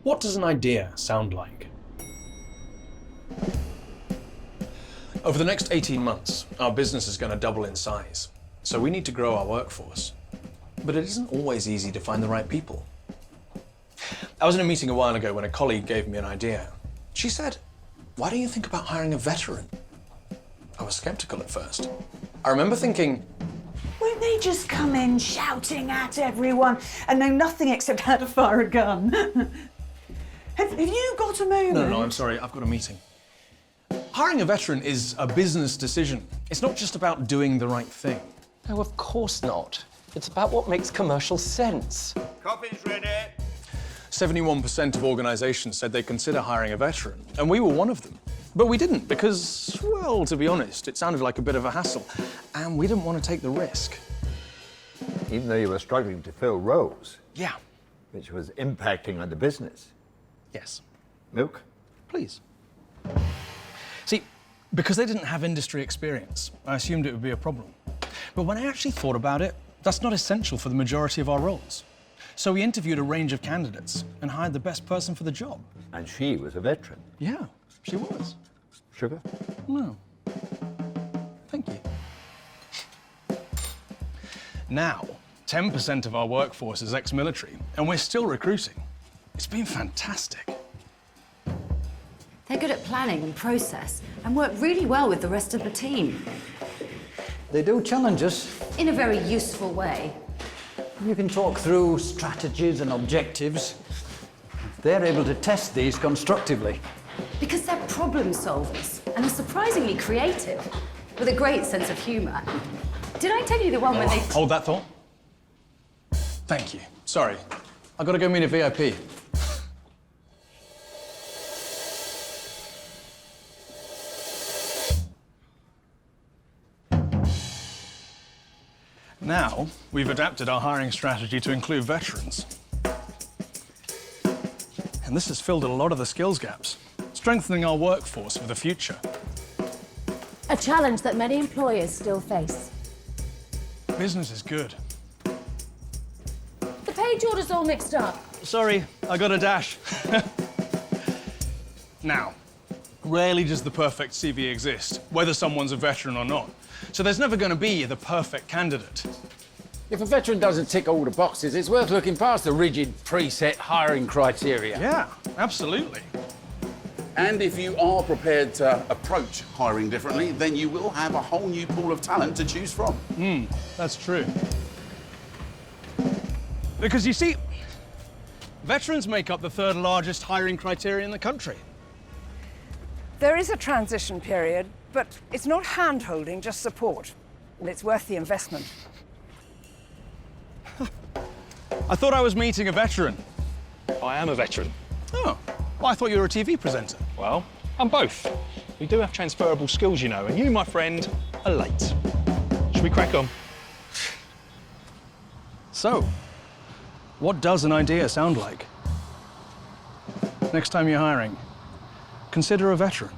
What does an idea sound like? Over the next 18 months, our business is going to double in size. So we need to grow our workforce. But it isn't always easy to find the right people. I was in a meeting a while ago when a colleague gave me an idea. She said, "Why don't you think about hiring a veteran?" I was skeptical at first. I remember thinking, won't they just come in shouting at everyone and know nothing except how to fire a gun? Have you got a moment? No, I'm sorry, I've got a meeting. Hiring a veteran is a business decision. It's not just about doing the right thing. No, of course not. It's about what makes commercial sense. Coffee's ready. 71% of organisations said they'd consider hiring a veteran, and we were one of them. But we didn't because, well, to be honest, it sounded like a bit of a hassle, and we didn't want to take the risk. Even though you were struggling to fill roles, Yeah. which was impacting on the business. Yes. Milk? Please. See, because they didn't have industry experience, I assumed it would be a problem. But when I actually thought about it, that's not essential for the majority of our roles. So we interviewed a range of candidates and hired the best person for the job. And she was a veteran. Yeah, she was. Sugar? No. Thank you. Now, 10% of our workforce is ex-military, and we're still recruiting. It's been fantastic. They're good at planning and process and work really well with the rest of the team. They do challenge us. In a very useful way. You can talk through strategies and objectives. They're able to test these constructively. Because they're problem solvers and are surprisingly creative, with a great sense of humour. Did I tell you the one when they... Hold that thought. Thank you. Sorry. I've got to go meet a VIP. Now, we've adapted our hiring strategy to include veterans. And this has filled a lot of the skills gaps, strengthening our workforce for the future. A challenge that many employers still face. Business is good. The page order's all mixed up. Sorry, I got a dash. Now, rarely does the perfect CV exist, whether someone's a veteran or not. So there's never going to be the perfect candidate. If a veteran doesn't tick all the boxes, it's worth looking past the rigid, preset hiring criteria. Yeah, absolutely. And if you are prepared to approach hiring differently, then you will have a whole new pool of talent to choose from. That's true. Because you see, veterans make up the third largest hiring criteria in the country. There is a transition period, but it's not hand-holding, just support. And it's worth the investment. I thought I was meeting a veteran. I am a veteran. Oh, well, I thought you were a TV presenter. Well, I'm both. We do have transferable skills, you know, and you, my friend, are late. Should we crack on? So, what does an idea sound like? Next time you're hiring, consider a veteran.